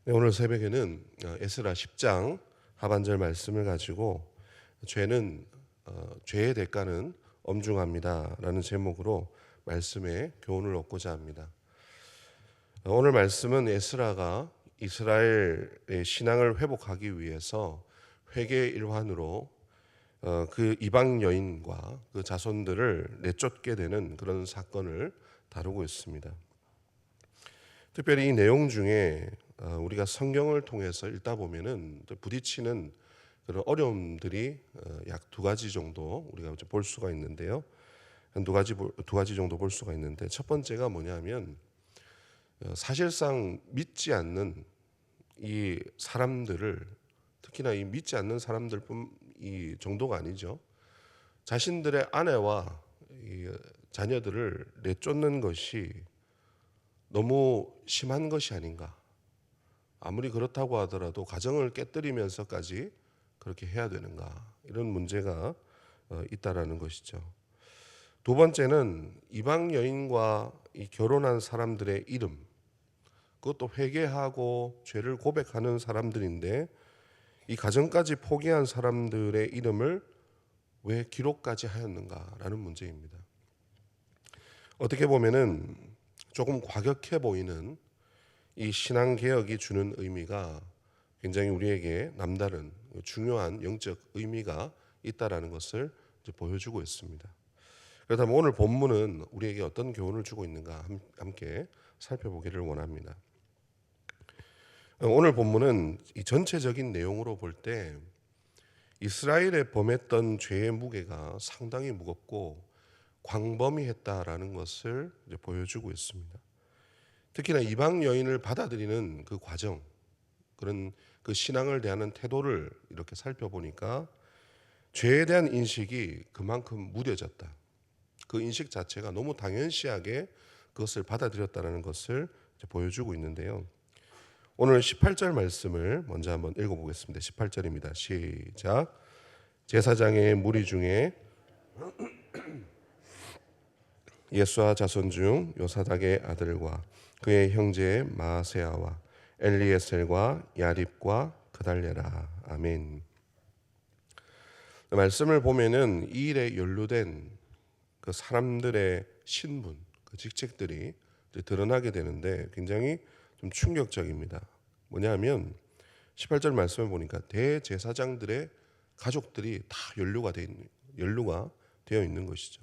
네, 오늘 새벽에는 에스라 10장 하반절 말씀을 가지고 죄는 죄의 대가는 엄중합니다라는 제목으로 말씀의 교훈을 얻고자 합니다. 오늘 말씀은 에스라가 이스라엘의 신앙을 회복하기 위해서 회개의 일환으로 그 이방 여인과 그 자손들을 내쫓게 되는 그런 사건을 다루고 있습니다. 특별히 이 내용 중에 우리가 성경을 통해서 읽다 보면은 부딪히는 그런 어려움들이 약 두 가지 정도 우리가 볼 수가 있는데요. 한 두 가지 정도 볼 수가 있는데, 첫 번째가 뭐냐면 사실상 믿지 않는 이 사람들을, 특히나 이 믿지 않는 사람들뿐 이 정도가 아니죠. 자신들의 아내와 이 자녀들을 내쫓는 것이 너무 심한 것이 아닌가. 아무리 그렇다고 하더라도 가정을 깨뜨리면서까지 그렇게 해야 되는가, 이런 문제가 있다라는 것이죠. 두 번째는 이방 여인과 이 결혼한 사람들의 이름, 그것도 회개하고 죄를 고백하는 사람들인데 이 가정까지 포기한 사람들의 이름을 왜 기록까지 하였는가라는 문제입니다. 어떻게 보면은 조금 과격해 보이는 이 신앙개혁이 주는 의미가 굉장히 우리에게 남다른 중요한 영적 의미가 있다라는 것을 보여주고 있습니다. 그렇다면 오늘 본문은 우리에게 어떤 교훈을 주고 있는가 함께 살펴보기를 원합니다. 오늘 본문은 이 전체적인 내용으로 볼 때 이스라엘에 범했던 죄의 무게가 상당히 무겁고 광범위했다라는 것을 보여주고 있습니다. 특히나 이방 여인을 받아들이는 그 과정, 그런 그 신앙을 대하는 태도를 이렇게 살펴보니까 죄에 대한 인식이 그만큼 무뎌졌다. 그 인식 자체가 너무 당연시하게 그것을 받아들였다는 것을 보여주고 있는데요. 오늘 18절 말씀을 먼저 한번 읽어보겠습니다. 18절입니다. 시작. 제사장의 무리 중에 예수와 자손 중 요사닥의 아들과 그의 형제 마세아와 엘리에셀과 야립과 그달레라. 아멘. 말씀을 보면은 이 일에 연루된 그 사람들의 신분, 그 직책들이 드러나게 되는데 굉장히 좀 충격적입니다. 뭐냐면 18절 말씀을 보니까 대제사장들의 가족들이 다 연루가 되어 있는 것이죠.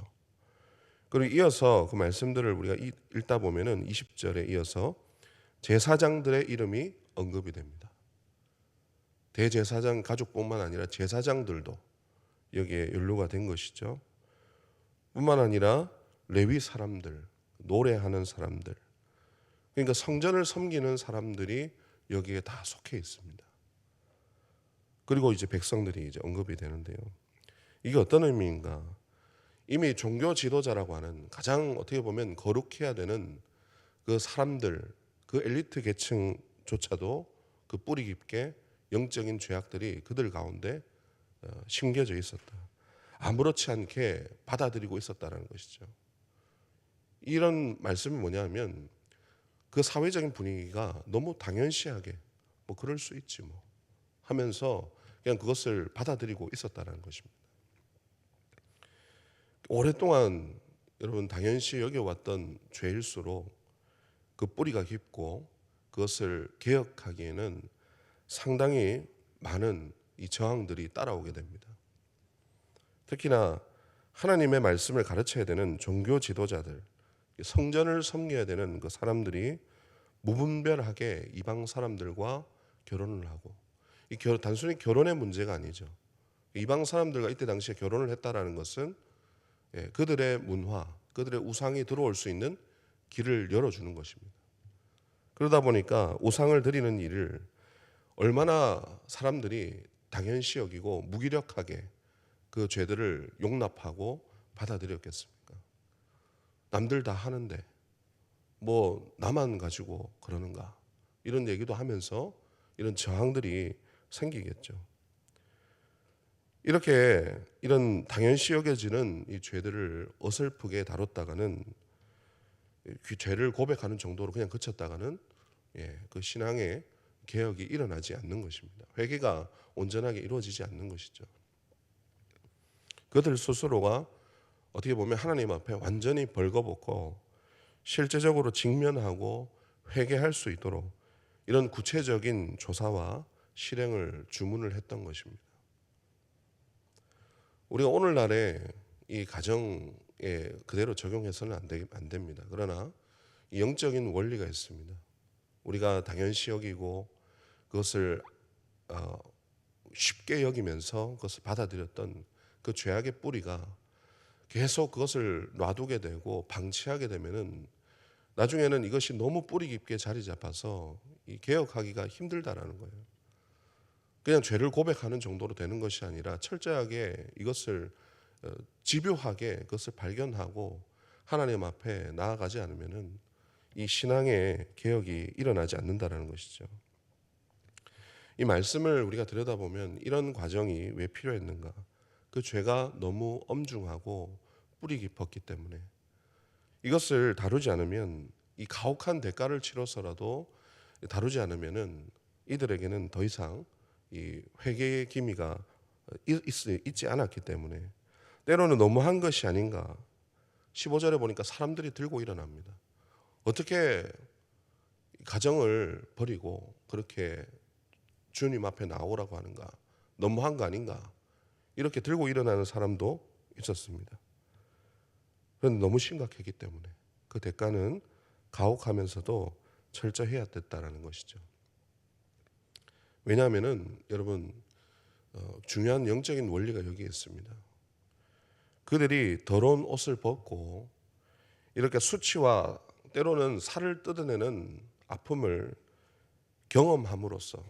그리고 이어서 그 말씀들을 우리가 읽다 보면은 20절에 이어서 제사장들의 이름이 언급이 됩니다. 대제사장 가족뿐만 아니라 제사장들도 여기에 연루가 된 것이죠. 뿐만 아니라 레위 사람들, 노래하는 사람들, 그러니까 성전을 섬기는 사람들이 여기에 다 속해 있습니다. 그리고 이제 백성들이 이제 언급이 되는데요. 이게 어떤 의미인가? 이미 종교 지도자라고 하는 가장 어떻게 보면 거룩해야 되는 그 사람들, 그 엘리트 계층조차도 그 뿌리 깊게 영적인 죄악들이 그들 가운데 심겨져 있었다. 아무렇지 않게 받아들이고 있었다는 것이죠. 이런 말씀이 뭐냐면 그 사회적인 분위기가 너무 당연시하게 뭐 그럴 수 있지 뭐 하면서 그냥 그것을 받아들이고 있었다는 것입니다. 오랫동안 여러분 당연시 여겨왔던 죄일수록 그 뿌리가 깊고 그것을 개혁하기에는 상당히 많은 이 저항들이 따라오게 됩니다. 특히나 하나님의 말씀을 가르쳐야 되는 종교 지도자들, 성전을 섬겨야 되는 그 사람들이 무분별하게 이방 사람들과 결혼을 하고, 단순히 결혼의 문제가 아니죠. 이방 사람들과 이때 당시에 결혼을 했다라는 것은 그들의 문화, 그들의 우상이 들어올 수 있는 길을 열어주는 것입니다. 그러다 보니까 우상을 드리는 일을 얼마나 사람들이 당연시 여기고 무기력하게 그 죄들을 용납하고 받아들였겠습니까? 남들 다 하는데 뭐 나만 가지고 그러는가, 이런 얘기도 하면서 이런 저항들이 생기겠죠. 이런 당연시 여겨지는 이 죄들을 어설프게 다뤘다가는, 그 죄를 고백하는 정도로 그냥 그쳤다가는 그 신앙의 개혁이 일어나지 않는 것입니다. 회개가 온전하게 이루어지지 않는 것이죠. 그들 스스로가 어떻게 보면 하나님 앞에 완전히 벌거벗고 실제적으로 직면하고 회개할 수 있도록 이런 구체적인 조사와 실행을 주문을 했던 것입니다. 우리가 오늘날에 이 가정에 그대로 적용해서는 안 됩니다. 그러나 영적인 원리가 있습니다. 우리가 당연시 여기고 그것을 쉽게 여기면서 그것을 받아들였던 그 죄악의 뿌리가 계속 그것을 놔두게 되고 방치하게 되면은 나중에는 이것이 너무 뿌리 깊게 자리 잡아서 이 개혁하기가 힘들다라는 거예요. 그냥 죄를 고백하는 정도로 되는 것이 아니라 철저하게 이것을 집요하게 그것을 발견하고 하나님 앞에 나아가지 않으면은 이 신앙의 개혁이 일어나지 않는다라는 것이죠. 이 말씀을 우리가 들여다보면 이런 과정이 왜 필요했는가? 그 죄가 너무 엄중하고 뿌리 깊었기 때문에 이것을 다루지 않으면 이 가혹한 대가를 치러서라도 다루지 않으면은 이들에게는 더 이상 이 회개의 기미가 있지 않았기 때문에 때로는 너무한 것이 아닌가. 15절에 보니까 사람들이 들고 일어납니다. 어떻게 가정을 버리고 그렇게 주님 앞에 나오라고 하는가? 너무한 거 아닌가? 이렇게 들고 일어나는 사람도 있었습니다. 그런데 너무 심각했기 때문에 그 대가는 가혹하면서도 철저해야 됐다라는 것이죠. 왜냐하면은 여러분 중요한 영적인 원리가 여기에 있습니다. 그들이 더러운 옷을 벗고 이렇게 수치와 때로는 살을 뜯어내는 아픔을 경험함으로써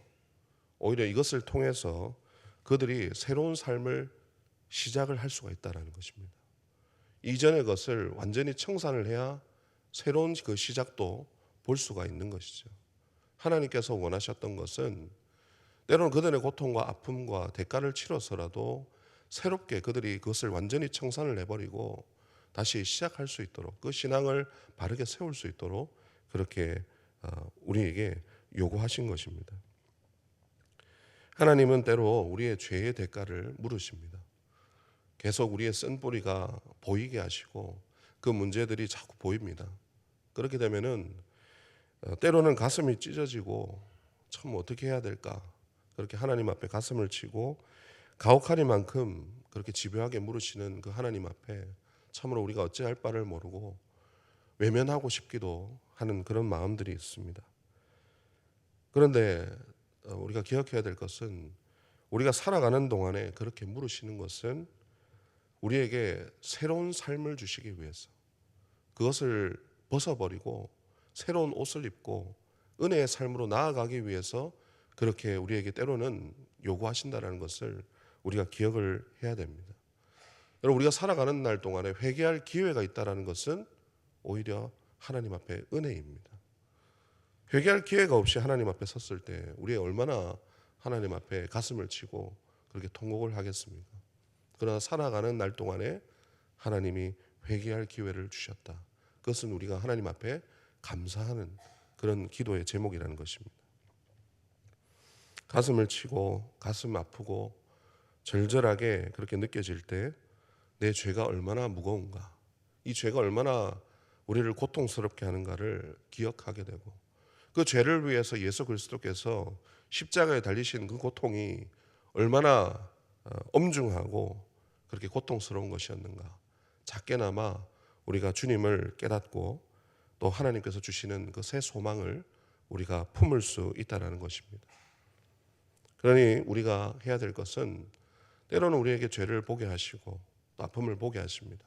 오히려 이것을 통해서 그들이 새로운 삶을 시작을 할 수가 있다는 것입니다. 이전의 것을 완전히 청산을 해야 새로운 그 시작도 볼 수가 있는 것이죠. 하나님께서 원하셨던 것은 때로는 그들의 고통과 아픔과 대가를 치러서라도 새롭게 그들이 그것을 완전히 청산을 해버리고 다시 시작할 수 있도록 그 신앙을 바르게 세울 수 있도록 그렇게 우리에게 요구하신 것입니다. 하나님은 때로 우리의 죄의 대가를 물으십니다. 계속 우리의 쓴뿌리가 보이게 하시고 그 문제들이 자꾸 보입니다. 그렇게 되면은 때로는 가슴이 찢어지고 참 어떻게 해야 될까 그렇게 하나님 앞에 가슴을 치고 가혹하리만큼 그렇게 집요하게 물으시는 그 하나님 앞에 참으로 우리가 어찌할 바를 모르고 외면하고 싶기도 하는 그런 마음들이 있습니다. 그런데 우리가 기억해야 될 것은 우리가 살아가는 동안에 그렇게 물으시는 것은 우리에게 새로운 삶을 주시기 위해서 그것을 벗어버리고 새로운 옷을 입고 은혜의 삶으로 나아가기 위해서 그렇게 우리에게 때로는 요구하신다는 것을 우리가 기억을 해야 됩니다. 여러분 우리가 살아가는 날 동안에 회개할 기회가 있다는 것은 오히려 하나님 앞에 은혜입니다. 회개할 기회가 없이 하나님 앞에 섰을 때 우리 얼마나 하나님 앞에 가슴을 치고 그렇게 통곡을 하겠습니까? 그러나 살아가는 날 동안에 하나님이 회개할 기회를 주셨다. 그것은 우리가 하나님 앞에 감사하는 그런 기도의 제목이라는 것입니다. 가슴을 치고 가슴 아프고 절절하게 그렇게 느껴질 때 내 죄가 얼마나 무거운가, 이 죄가 얼마나 우리를 고통스럽게 하는가를 기억하게 되고 그 죄를 위해서 예수 그리스도께서 십자가에 달리신 그 고통이 얼마나 엄중하고 그렇게 고통스러운 것이었는가, 작게나마 우리가 주님을 깨닫고 또 하나님께서 주시는 그 새 소망을 우리가 품을 수 있다는 것입니다. 그러니 우리가 해야 될 것은 때로는 우리에게 죄를 보게 하시고 또 아픔을 보게 하십니다.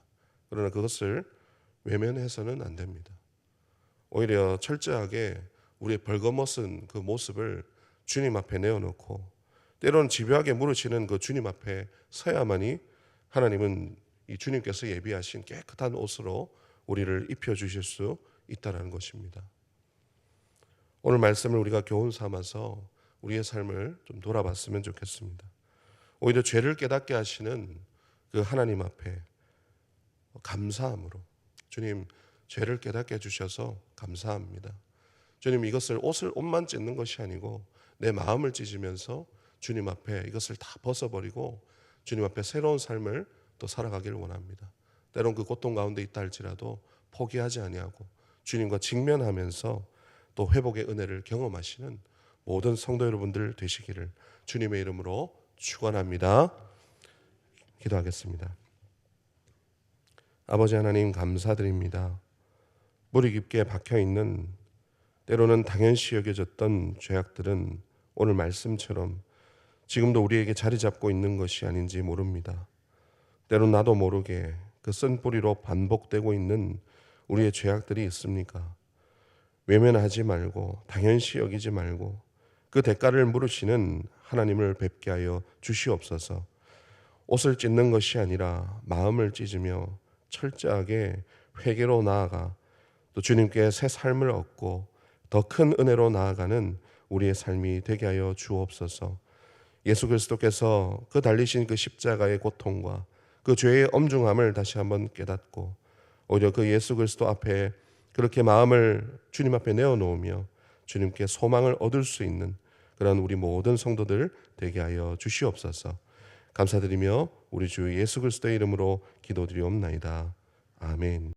그러나 그것을 외면해서는 안 됩니다. 오히려 철저하게 우리의 벌거벗은 그 모습을 주님 앞에 내어놓고 때로는 집요하게 물으시는 그 주님 앞에 서야만이 하나님은 이 주님께서 예비하신 깨끗한 옷으로 우리를 입혀주실 수 있다는 것입니다. 오늘 말씀을 우리가 교훈 삼아서 우리의 삶을 좀 돌아봤으면 좋겠습니다. 오히려 죄를 깨닫게 하시는 그 하나님 앞에 감사함으로 주님 죄를 깨닫게 해주셔서 감사합니다. 주님 이것을 옷만 찢는 것이 아니고 내 마음을 찢으면서 주님 앞에 이것을 다 벗어버리고 주님 앞에 새로운 삶을 또 살아가기를 원합니다. 때론 그 고통 가운데 있다 할지라도 포기하지 아니하고 주님과 직면하면서 또 회복의 은혜를 경험하시는 모든 성도 여러분들 되시기를 주님의 이름으로 축원합니다. 기도하겠습니다. 아버지 하나님 감사드립니다. 무리 깊게 박혀있는 때로는 당연시 여겨졌던 죄악들은 오늘 말씀처럼 지금도 우리에게 자리 잡고 있는 것이 아닌지 모릅니다. 때론 나도 모르게 그 쓴뿌리로 반복되고 있는 우리의 죄악들이 있습니까? 외면하지 말고 당연시 여기지 말고 그 대가를 물으시는 하나님을 뵙게 하여 주시옵소서. 옷을 찢는 것이 아니라 마음을 찢으며 철저하게 회개로 나아가 또 주님께 새 삶을 얻고 더 큰 은혜로 나아가는 우리의 삶이 되게 하여 주옵소서. 예수 그리스도께서 그 달리신 그 십자가의 고통과 그 죄의 엄중함을 다시 한번 깨닫고 오히려 그 예수 그리스도 앞에 그렇게 마음을 주님 앞에 내어놓으며 주님께 소망을 얻을 수 있는 그런 우리 모든 성도들 되게 하여 주시옵소서. 감사드리며 우리 주 예수 그리스도의 이름으로 기도드리옵나이다. 아멘.